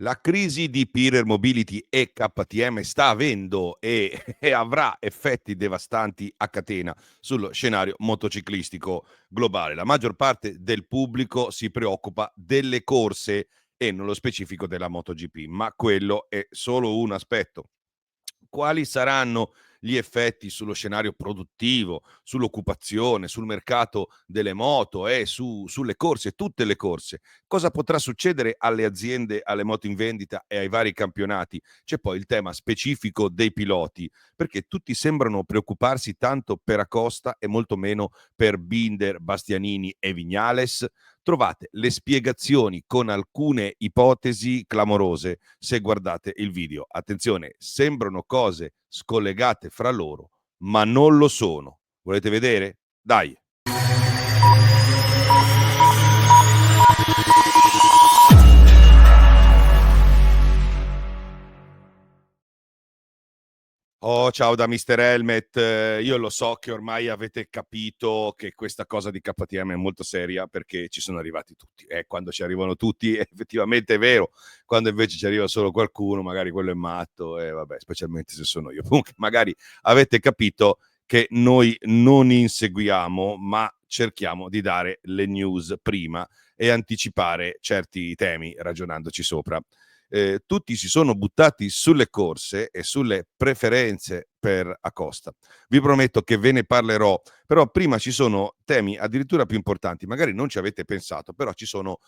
La crisi di Pirer Mobility e KTM sta avendo e avrà effetti devastanti a catena sullo scenario motociclistico globale. La maggior parte del pubblico si preoccupa delle corse e nello specifico della MotoGP, ma quello è solo un aspetto. Quali saranno gli effetti sullo scenario produttivo, sull'occupazione, sul mercato delle moto e sulle corse, tutte le corse? Cosa potrà succedere alle aziende, alle moto in vendita e ai vari campionati? C'è poi il tema specifico dei piloti, perché tutti sembrano preoccuparsi tanto per Acosta e molto meno per Binder, Bastianini e Vignales. Trovate le spiegazioni con alcune ipotesi clamorose se guardate il video. Attenzione, sembrano cose scollegate fra loro, ma non lo sono. Volete vedere? Dai! Oh, ciao da Mister Helmet. Io lo so che ormai avete capito che questa cosa di KTM è molto seria perché ci sono arrivati tutti. Quando ci arrivano tutti, effettivamente è vero. Quando invece ci arriva solo qualcuno, magari quello è matto, e vabbè, specialmente se sono io. Comunque, magari avete capito che noi non inseguiamo, ma cerchiamo di dare le news prima e anticipare certi temi ragionandoci sopra. Tutti si sono buttati sulle corse e sulle preferenze per Acosta. Vi prometto che ve ne parlerò, però prima ci sono temi addirittura più importanti, magari non ci avete pensato, però ci sono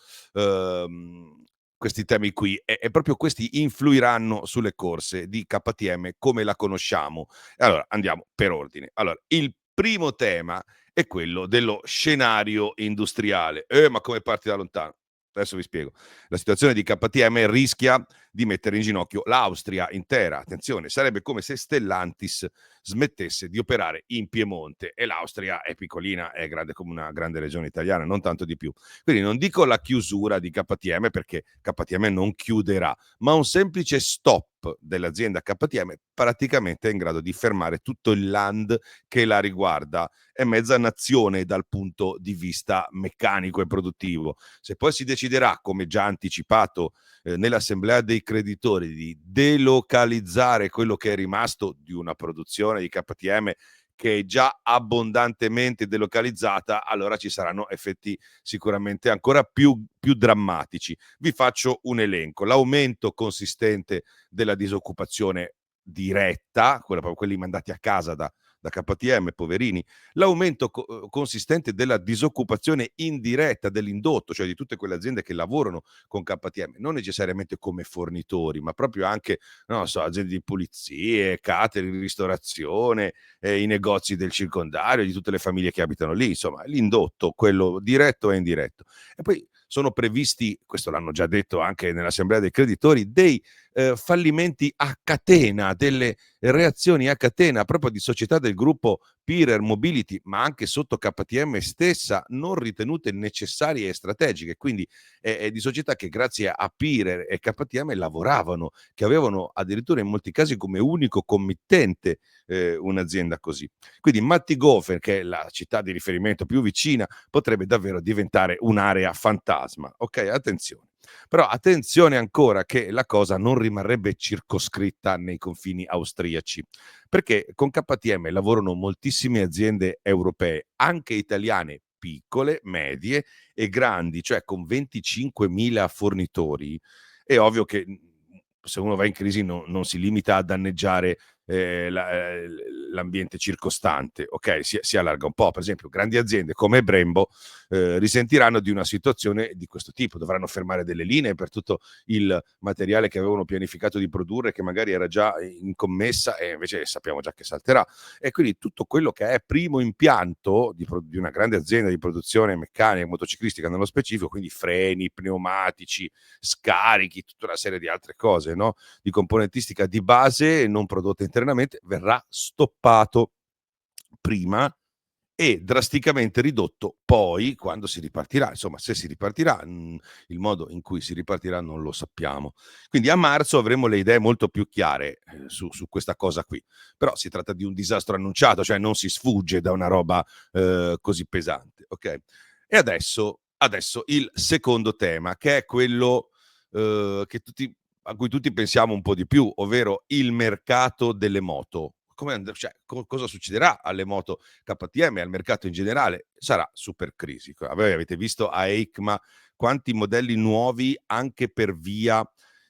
questi temi qui e proprio questi influiranno sulle corse di KTM come la conosciamo. Allora, andiamo per ordine. Allora, il primo tema è quello dello scenario industriale. Ma come parti da lontano? Adesso vi spiego. La situazione di KTM rischia di mettere in ginocchio l'Austria intera. Attenzione, sarebbe come se Stellantis smettesse di operare in Piemonte e l'Austria è piccolina, è grande come una grande regione italiana, non tanto di più. Quindi non dico la chiusura di KTM perché KTM non chiuderà, ma un semplice stop dell'azienda KTM praticamente è in grado di fermare tutto il land che la riguarda. È mezza nazione dal punto di vista meccanico e produttivo. Se poi si deciderà, come già anticipato nell'assemblea dei creditori, di delocalizzare quello che è rimasto di una produzione di KTM che è già abbondantemente delocalizzata, allora ci saranno effetti sicuramente ancora più drammatici. Vi faccio un elenco. L'aumento consistente della disoccupazione diretta, quelli mandati a casa da KTM, poverini, l'aumento consistente della disoccupazione indiretta dell'indotto, cioè di tutte quelle aziende che lavorano con KTM, non necessariamente come fornitori, ma proprio anche, non so, aziende di pulizie, catering, ristorazione, i negozi del circondario, di tutte le famiglie che abitano lì, insomma, l'indotto, quello diretto e indiretto. E poi sono previsti, questo l'hanno già detto anche nell'assemblea dei creditori, dei fallimenti a catena, delle reazioni a catena proprio di società del gruppo Pirer Mobility, ma anche sotto KTM stessa, non ritenute necessarie e strategiche, quindi di società che grazie a Pirer e KTM lavoravano, che avevano addirittura in molti casi come unico committente un'azienda così. Quindi Mattighofen, che è la città di riferimento più vicina, potrebbe davvero diventare un'area fantasma. Ok, attenzione. Però attenzione ancora che la cosa non rimarrebbe circoscritta nei confini austriaci, perché con KTM lavorano moltissime aziende europee, anche italiane, piccole, medie e grandi, cioè con 25.000 fornitori. È ovvio che se uno va in crisi non si limita a danneggiare l'ambiente circostante, ok? Si allarga un po'. Per esempio, grandi aziende come Brembo risentiranno di una situazione di questo tipo, dovranno fermare delle linee per tutto il materiale che avevano pianificato di produrre, che magari era già in commessa e invece sappiamo già che salterà. E quindi tutto quello che è primo impianto di una grande azienda di produzione meccanica, motociclistica nello specifico, quindi freni, pneumatici, scarichi, tutta una serie di altre cose, no? Di componentistica di base non prodotta internamente, verrà stoppato prima e drasticamente ridotto poi quando si ripartirà. Insomma, se si ripartirà, il modo in cui si ripartirà non lo sappiamo. Quindi a marzo avremo le idee molto più chiare su questa cosa qui. Però si tratta di un disastro annunciato, cioè non si sfugge da una roba così pesante. Ok? E adesso il secondo tema, che è quello che tutti a cui tutti pensiamo un po' di più, ovvero il mercato delle moto. Cioè, cosa succederà alle moto KTM e al mercato in generale? Sarà super crisi. Voi avete visto a EICMA quanti modelli nuovi anche per via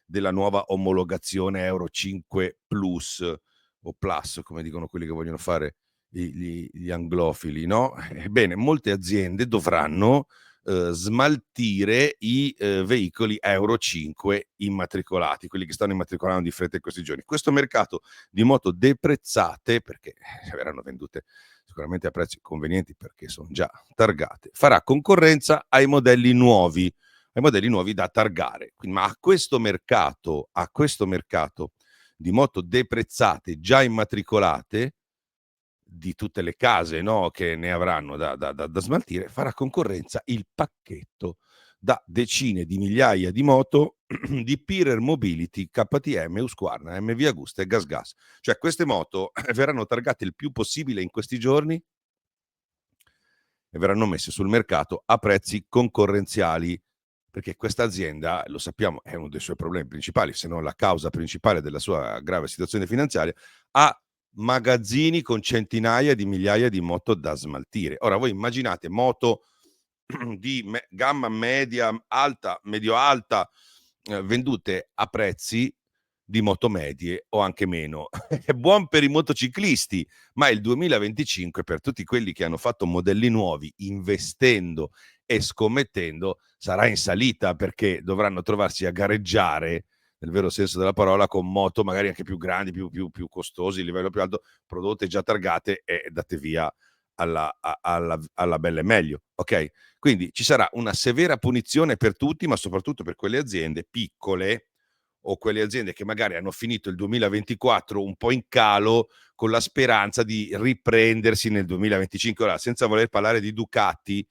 della nuova omologazione Euro 5 Plus o Plus, come dicono quelli che vogliono fare gli anglofili, no? Ebbene, molte aziende dovranno smaltire i veicoli Euro 5 immatricolati, quelli che stanno immatricolando di fretta in questi giorni. Questo mercato di moto deprezzate, perché verranno vendute sicuramente a prezzi convenienti perché sono già targate, farà concorrenza ai modelli nuovi da targare. Quindi, ma a questo mercato di moto deprezzate già immatricolate di tutte le case, no, che ne avranno da smaltire, farà concorrenza il pacchetto da decine di migliaia di moto di Pirer Mobility, KTM, Husqvarna, MV Agusta e GasGas. Cioè queste moto verranno targate il più possibile in questi giorni e verranno messe sul mercato a prezzi concorrenziali, perché questa azienda, lo sappiamo, è uno dei suoi problemi principali, se non la causa principale della sua grave situazione finanziaria, ha magazzini con centinaia di migliaia di moto da smaltire. Ora voi immaginate moto di gamma media alta, medio alta, vendute a prezzi di moto medie o anche meno. È buon per i motociclisti, ma il 2025 per tutti quelli che hanno fatto modelli nuovi investendo e scommettendo sarà in salita, perché dovranno trovarsi a gareggiare nel vero senso della parola con moto magari anche più grandi, più costosi, livello più alto, prodotte già targate e date via alla bella e meglio, ok? Quindi ci sarà una severa punizione per tutti, ma soprattutto per quelle aziende piccole o quelle aziende che magari hanno finito il 2024 un po' in calo con la speranza di riprendersi nel 2025. Ora, senza voler parlare di Ducati,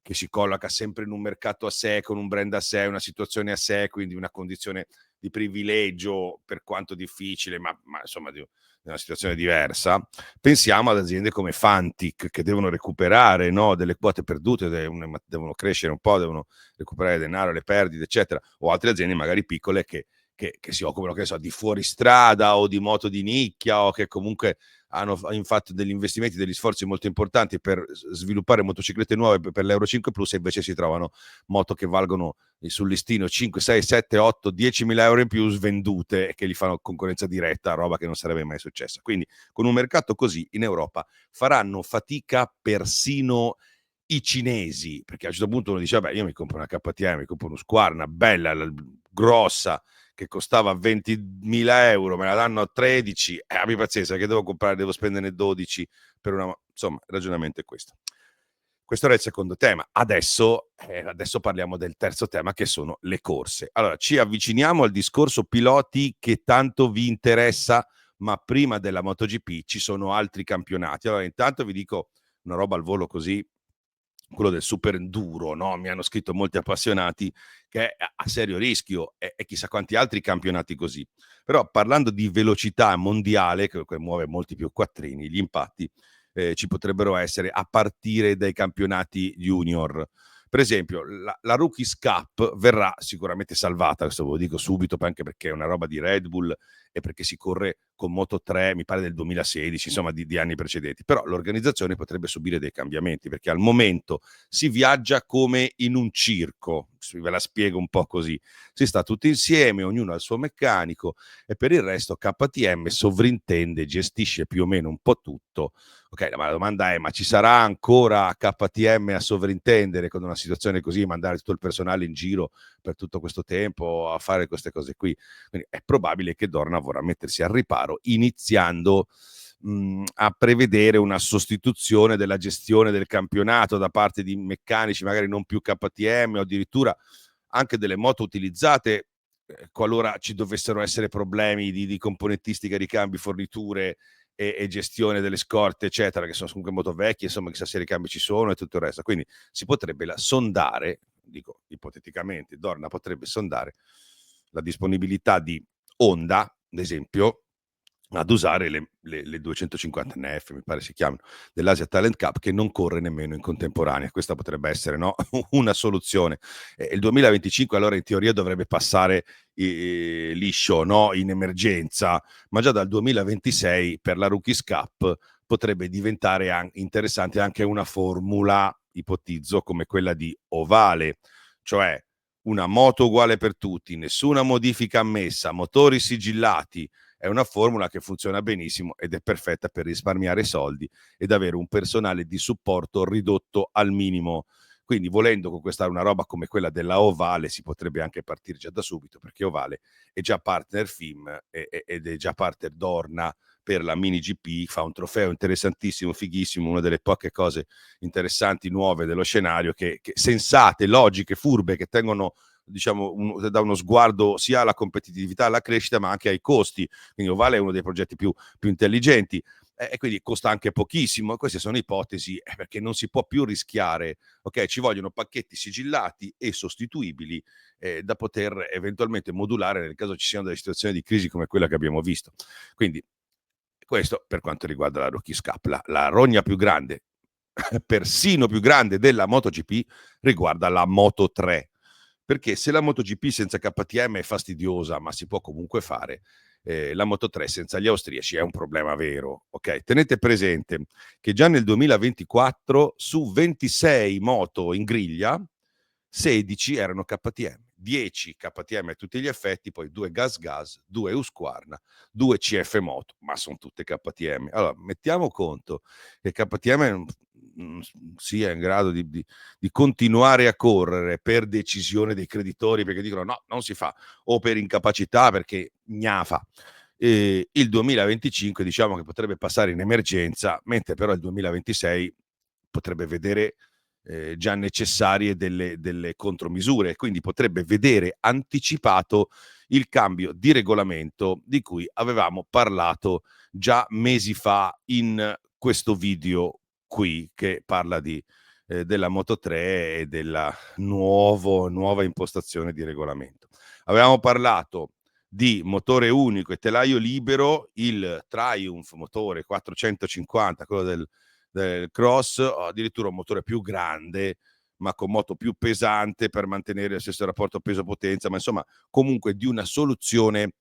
che si colloca sempre in un mercato a sé, con un brand a sé, una situazione a sé, quindi una condizione di privilegio, per quanto difficile, ma insomma di una situazione diversa. Pensiamo ad aziende come Fantic, che devono recuperare, no, delle quote perdute, devono crescere un po', devono recuperare denaro, le perdite, eccetera, o altre aziende magari piccole che si occupano, che ne so, di fuoristrada o di moto di nicchia, o che comunque hanno fatto degli investimenti, degli sforzi molto importanti per sviluppare motociclette nuove per l'Euro 5 Plus, e invece si trovano moto che valgono sul listino 5, 6, 7, 8, 10.000 euro in più svendute, e che gli fanno concorrenza diretta, roba che non sarebbe mai successa. Quindi con un mercato così in Europa faranno fatica persino i cinesi, perché a un certo punto uno dice vabbè, io mi compro una KTM, mi compro uno Husqvarna bella, grossa, che costava 20.000 euro, me la danno a 13, abbi pazienza, che devo comprare, devo spendere 12 per una... Insomma, il ragionamento è questo. Questo era il secondo tema. Adesso parliamo del terzo tema, che sono le corse. Allora, ci avviciniamo al discorso piloti che tanto vi interessa, ma prima della MotoGP ci sono altri campionati. Allora, intanto vi dico una roba al volo così, quello del super enduro, no? Mi hanno scritto molti appassionati che è a serio rischio, e chissà quanti altri campionati così. Però parlando di velocità mondiale, che muove molti più quattrini, gli impatti ci potrebbero essere a partire dai campionati junior. Per esempio, la Rookies Cup verrà sicuramente salvata, questo ve lo dico subito, anche perché è una roba di Red Bull e perché si corre con Moto 3, mi pare del 2016, insomma di anni precedenti. Però l'organizzazione potrebbe subire dei cambiamenti, perché al momento si viaggia come in un circo, ve la spiego un po' così. Si sta tutti insieme, ognuno ha il suo meccanico, e per il resto KTM sovrintende, gestisce più o meno un po' tutto. Ok, ma la domanda è: ma ci sarà ancora KTM a sovrintendere con una situazione così, mandare tutto il personale in giro per tutto questo tempo a fare queste cose qui? Quindi è probabile che Dorna vorrà mettersi al riparo, iniziando a prevedere una sostituzione della gestione del campionato da parte di meccanici magari non più KTM, o addirittura anche delle moto utilizzate, qualora ci dovessero essere problemi di componentistica, ricambi, forniture e gestione delle scorte, eccetera, che sono comunque molto vecchie, insomma, chissà se ricambi ci sono e tutto il resto. Quindi si potrebbe sondare, dico ipoteticamente, Dorna potrebbe sondare la disponibilità di Honda, ad esempio, ad usare le 250 NF, mi pare si chiamino, dell'Asia Talent Cup, che non corre nemmeno in contemporanea. Questa potrebbe essere, no, una soluzione. Il 2025 allora in teoria dovrebbe passare liscio, no, in emergenza, ma già dal 2026 per la Rookies Cup potrebbe diventare interessante anche una formula, ipotizzo, come quella di ovale, cioè una moto uguale per tutti, nessuna modifica ammessa, motori sigillati. È una formula che funziona benissimo ed è perfetta per risparmiare soldi ed avere un personale di supporto ridotto al minimo. Quindi, volendo conquistare una roba come quella della Ovale, si potrebbe anche partire già da subito, perché Ovale è già partner FIM ed è già partner Dorna per la Mini GP, fa un trofeo interessantissimo, fighissimo, una delle poche cose interessanti, nuove dello scenario, che sensate, logiche, furbe, che tengono, diciamo, da uno sguardo sia alla competitività, alla crescita, ma anche ai costi. Quindi Ovale è uno dei progetti più intelligenti. E quindi costa anche pochissimo. Queste sono ipotesi, perché non si può più rischiare. Ok, ci vogliono pacchetti sigillati e sostituibili, da poter eventualmente modulare nel caso ci siano delle situazioni di crisi come quella che abbiamo visto. Quindi questo per quanto riguarda la Rookies Cup. La rogna più grande, persino più grande della MotoGP, riguarda la Moto 3. Perché se la MotoGP senza KTM è fastidiosa, ma si può comunque fare, la Moto 3 senza gli austriaci è un problema vero. Ok, tenete presente che già nel 2024 su 26 moto in griglia 16 erano KTM, 10 KTM a tutti gli effetti, poi 2 Gas Gas, 2 Husqvarna, 2 CF Moto, ma sono tutte KTM. Allora, mettiamo conto che KTM sia in grado di continuare a correre per decisione dei creditori, perché dicono no, non si fa, o per incapacità, perché gnafa. Il 2025 diciamo che potrebbe passare in emergenza, mentre però il 2026 potrebbe vedere già necessarie delle contromisure, quindi potrebbe vedere anticipato il cambio di regolamento di cui avevamo parlato già mesi fa in questo video qui, che parla della Moto 3 e della nuova impostazione di regolamento. Avevamo parlato di motore unico e telaio libero, il Triumph motore 450, quello del Cross, o addirittura un motore più grande, ma con moto più pesante per mantenere lo stesso rapporto peso-potenza, ma insomma comunque di una soluzione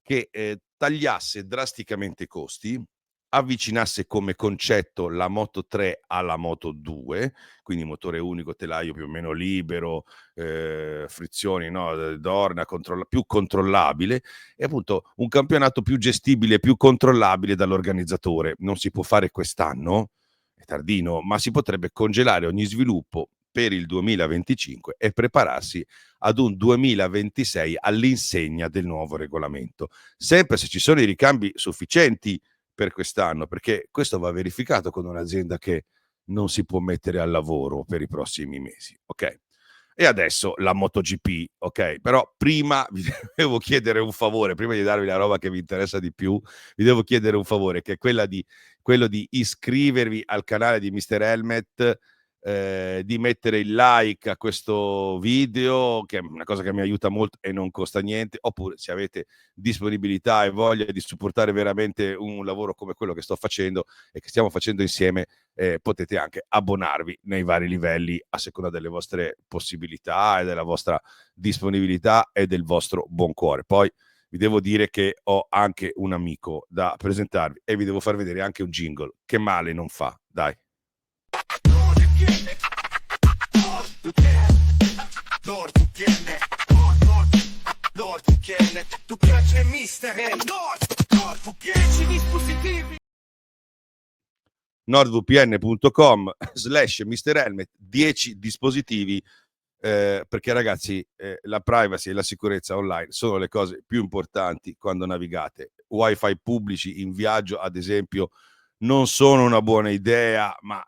che tagliasse drasticamente i costi, avvicinasse come concetto la Moto 3 alla Moto 2, quindi motore unico, telaio più o meno libero, frizioni, no, Dorna, più controllabile, e appunto un campionato più gestibile, più controllabile dall'organizzatore. Non si può fare quest'anno, è tardino, ma si potrebbe congelare ogni sviluppo per il 2025 e prepararsi ad un 2026 all'insegna del nuovo regolamento, sempre se ci sono i ricambi sufficienti per quest'anno, perché questo va verificato con un'azienda che non si può mettere al lavoro per i prossimi mesi, ok? E adesso la MotoGP, ok? Però prima vi devo chiedere un favore, prima di darvi la roba che vi interessa di più, vi devo chiedere un favore, che è quello di iscrivervi al canale di Mr. Helmet, di mettere il like a questo video, che è una cosa che mi aiuta molto e non costa niente, oppure se avete disponibilità e voglia di supportare veramente un lavoro come quello che sto facendo e che stiamo facendo insieme, potete anche abbonarvi nei vari livelli a seconda delle vostre possibilità e della vostra disponibilità e del vostro buon cuore. Poi vi devo dire che ho anche un amico da presentarvi e vi devo far vedere anche un jingle che male non fa, dai. nordvpn.com/MrHelmet, 10 dispositivi, perché ragazzi, la privacy e la sicurezza online sono le cose più importanti quando navigate. Wifi pubblici in viaggio, ad esempio, non sono una buona idea, ma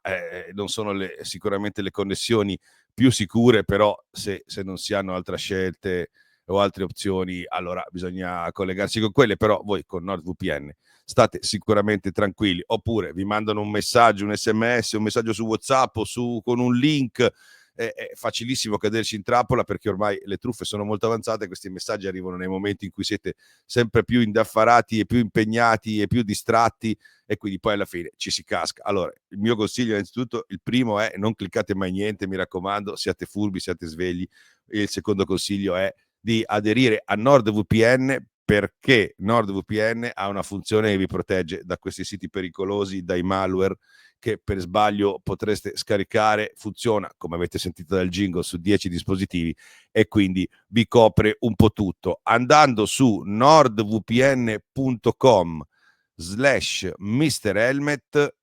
non sono sicuramente le connessioni più sicure, però se non si hanno altre scelte o altre opzioni, allora bisogna collegarsi con quelle. Però voi con NordVPN state sicuramente tranquilli, oppure vi mandano un messaggio, un sms, un messaggio su WhatsApp o con un link. È facilissimo caderci in trappola, perché ormai le truffe sono molto avanzate. Questi messaggi arrivano nei momenti in cui siete sempre più indaffarati e più impegnati e più distratti, e quindi poi alla fine ci si casca. Allora, il mio consiglio innanzitutto, il primo è: non cliccate mai niente, mi raccomando, siate furbi, siate svegli. E il secondo consiglio è: di aderire a NordVPN, perché NordVPN ha una funzione che vi protegge da questi siti pericolosi, dai malware che per sbaglio potreste scaricare. Funziona, come avete sentito dal jingle, su 10 dispositivi e quindi vi copre un po' tutto. Andando su nordvpn.com/Mr. Helmet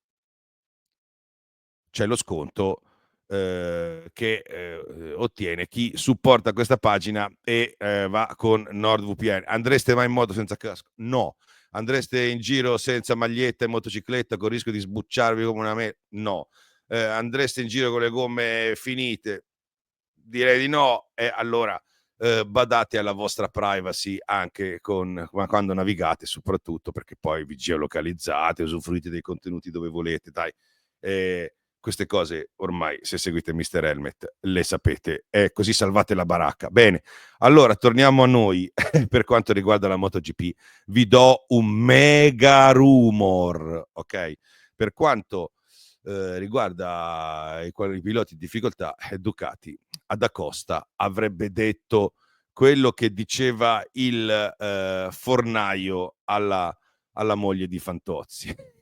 c'è lo sconto che ottiene chi supporta questa pagina e va con NordVPN. Andreste mai in moto senza casco? No. Andreste in giro senza maglietta e motocicletta con il rischio di sbucciarvi come una me? No. Andreste in giro con le gomme finite? Direi di no. E allora badate alla vostra privacy anche quando navigate, soprattutto perché poi vi geolocalizzate, usufruite dei contenuti dove volete, dai. Queste cose ormai, se seguite Mr. Helmet, le sapete, e così salvate la baracca. Bene, allora torniamo a noi. Per quanto riguarda la MotoGP, vi do un mega rumor, ok? Per quanto riguarda i piloti in difficoltà, Ducati ad Acosta avrebbe detto quello che diceva il fornaio alla moglie di Fantozzi.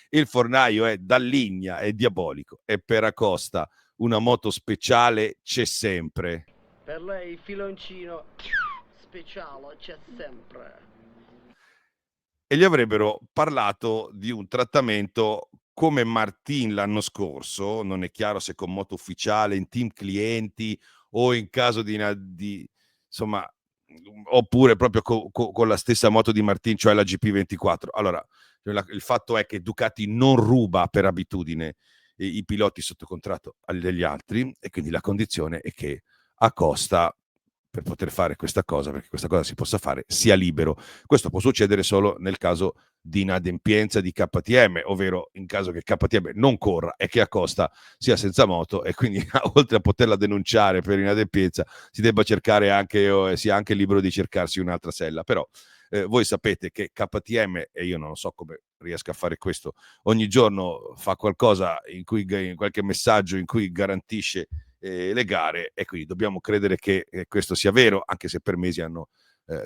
Il fornaio è Dalligna, è diabolico, e per Acosta una moto speciale c'è sempre. Per lei il filoncino speciale c'è sempre. E gli avrebbero parlato di un trattamento come Martin l'anno scorso, non è chiaro se con moto ufficiale, in team clienti o in caso di insomma, oppure proprio con la stessa moto di Martin, cioè la GP24. Allora, il fatto è che Ducati non ruba per abitudine i piloti sotto contratto degli altri, e quindi la condizione è che Acosta, per poter fare questa cosa, perché questa cosa si possa fare, sia libero. Questo può succedere solo nel caso di inadempienza di KTM, ovvero in caso che KTM non corra e che Acosta sia senza moto, e quindi oltre a poterla denunciare per inadempienza si debba cercare anche, sia anche libero di cercarsi un'altra sella. Però voi sapete che KTM, e io non so come riesca a fare questo, ogni giorno fa qualcosa in qualche messaggio in cui garantisce le gare, e quindi dobbiamo credere che questo sia vero, anche se per mesi hanno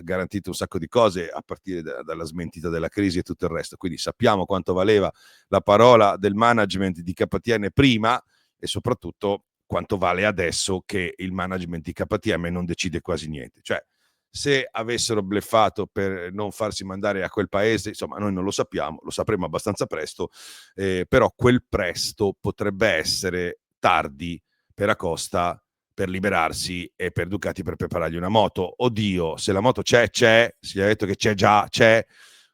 garantito un sacco di cose, a partire dalla smentita della crisi e tutto il resto. Quindi sappiamo quanto valeva la parola del management di KTM prima, e soprattutto quanto vale adesso che il management di KTM non decide quasi niente. Cioè, se avessero bleffato per non farsi mandare a quel paese, insomma, noi non lo sappiamo, lo sapremo abbastanza presto, però quel presto potrebbe essere tardi per Acosta per liberarsi, e per Ducati per preparargli una moto. Oddio, se la moto c'è, si è detto che c'è già, c'è,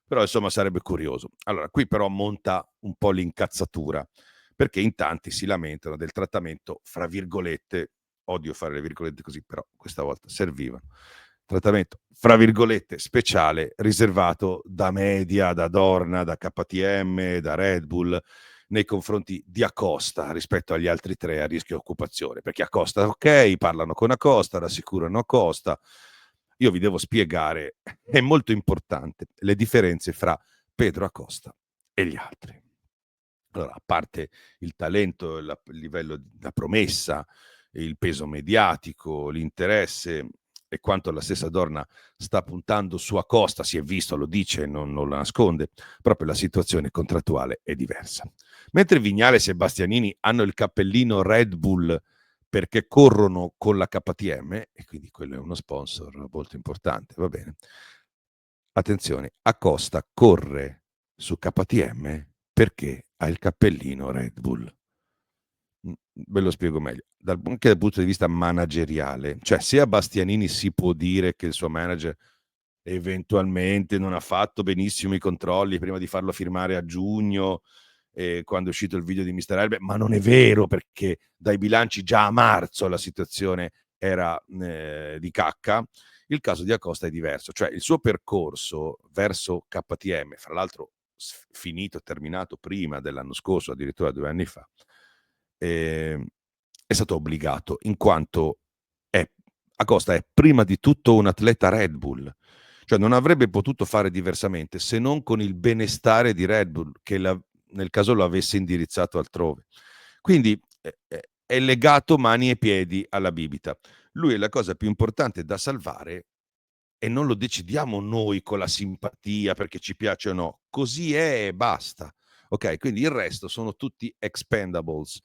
però insomma sarebbe curioso. Allora, qui però monta un po' l'incazzatura, perché in tanti si lamentano del trattamento, fra virgolette, odio fare le virgolette così, però questa volta servivano, trattamento, fra virgolette, speciale, riservato da media, da Dorna, da KTM, da Red Bull, nei confronti di Acosta rispetto agli altri tre a rischio occupazione, perché Acosta, ok, parlano con Acosta, rassicurano Acosta. Io vi devo spiegare, è molto importante, le differenze fra Pedro Acosta e gli altri. Allora, a parte il talento, il livello, la promessa, il peso mediatico, l'interesse e quanto la stessa Dorna sta puntando su Acosta, si è visto, lo dice, non lo nasconde, proprio la situazione contrattuale è diversa. Mentre Vignales e Bastianini hanno il cappellino Red Bull perché corrono con la KTM, e quindi quello è uno sponsor molto importante, va bene. Attenzione, Acosta corre su KTM perché ha il cappellino Red Bull. Ve lo spiego meglio. Anche dal punto di vista manageriale, cioè se a Bastianini si può dire che il suo manager eventualmente non ha fatto benissimo i controlli prima di farlo firmare a giugno, quando è uscito il video di Mr. Helmet, ma non è vero, perché dai bilanci già a marzo la situazione era di cacca. Il caso di Acosta è diverso, cioè il suo percorso verso KTM, fra l'altro finito, terminato prima dell'anno scorso, addirittura 2 anni fa, è stato obbligato, in quanto Acosta è prima di tutto un atleta Red Bull, cioè non avrebbe potuto fare diversamente se non con il benestare di Red Bull, che nel caso lo avesse indirizzato altrove. Quindi è legato mani e piedi alla bibita. Lui è la cosa più importante da salvare e non lo decidiamo noi con la simpatia perché ci piace o no, così è e basta. Okay, quindi il resto sono tutti expendables,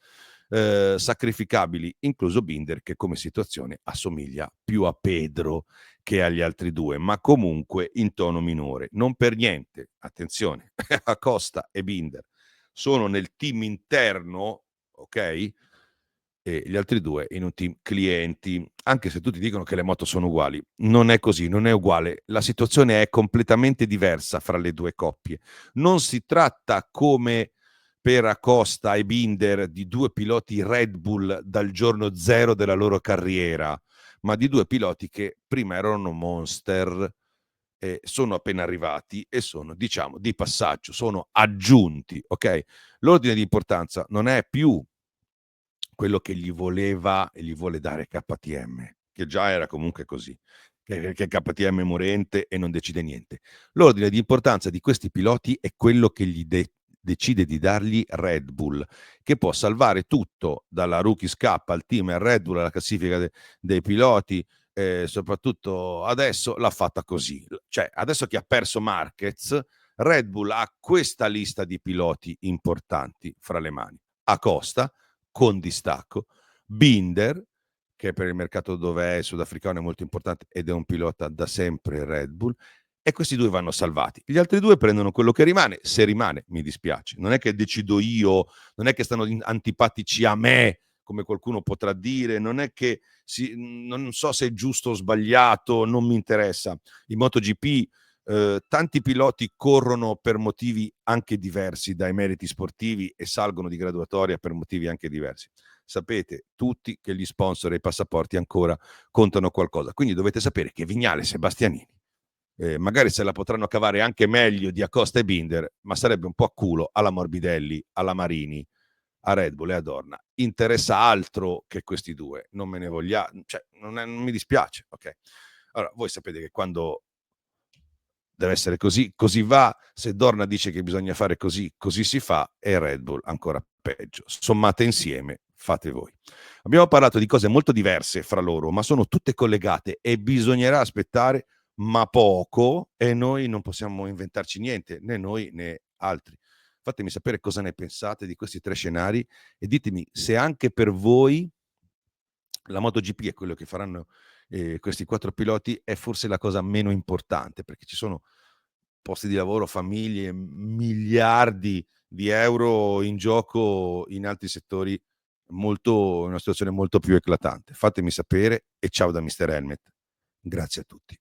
sacrificabili, incluso Binder che come situazione assomiglia più a Pedro che agli altri 2, ma comunque in tono minore. Non per niente, attenzione, Acosta e Binder sono nel team interno, okay, e gli altri 2 in un team clienti, anche se tutti dicono che le moto sono uguali. Non è così, non è uguale. La situazione è completamente diversa fra le 2 coppie. Non si tratta come per Acosta e Binder di 2 piloti Red Bull dal giorno 0 della loro carriera, ma di 2 piloti che prima erano monster, sono appena arrivati e sono, diciamo, di passaggio, sono aggiunti, okay? L'ordine di importanza non è più quello che gli voleva e gli vuole dare KTM, che già era comunque così, che KTM è morente e non decide niente. L'ordine di importanza di questi piloti è quello che gli decide di dargli Red Bull, che può salvare tutto, dalla Rookies Cup al team Red Bull, alla classifica dei piloti, soprattutto adesso l'ha fatta così. Cioè, adesso che ha perso Marquez, Red Bull ha questa lista di piloti importanti fra le mani. Acosta, con distacco, Binder, che per il mercato dove è sudafricano è molto importante ed è un pilota da sempre Red Bull, e questi 2 vanno salvati. Gli altri 2 prendono quello che rimane, se rimane, mi dispiace. Non è che decido io, non è che stanno antipatici a me, come qualcuno potrà dire, non è che non so se è giusto o sbagliato, non mi interessa. In MotoGP tanti piloti corrono per motivi anche diversi dai meriti sportivi e salgono di graduatoria per motivi anche diversi. Sapete tutti che gli sponsor e i passaporti ancora contano qualcosa, quindi dovete sapere che Vignales e Bastianini magari se la potranno cavare anche meglio di Acosta e Binder, ma sarebbe un po' a culo alla Morbidelli, alla Marini, a Red Bull e a Dorna. Interessa altro che questi 2, non me ne voglia, cioè non mi dispiace, ok? Allora, voi sapete che quando deve essere così, così va. Se Dorna dice che bisogna fare così, così si fa, e Red Bull ancora peggio. Sommate insieme, fate voi. Abbiamo parlato di cose molto diverse fra loro, ma sono tutte collegate e bisognerà aspettare, ma poco, e noi non possiamo inventarci niente, né noi né altri. Fatemi sapere cosa ne pensate di questi 3 scenari e ditemi se anche per voi la MotoGP è quello che faranno questi 4 piloti, è forse la cosa meno importante, perché ci sono posti di lavoro, famiglie, miliardi di euro in gioco in altri settori, molto, in una situazione molto più eclatante. Fatemi sapere e ciao da Mr. Helmet. Grazie a tutti.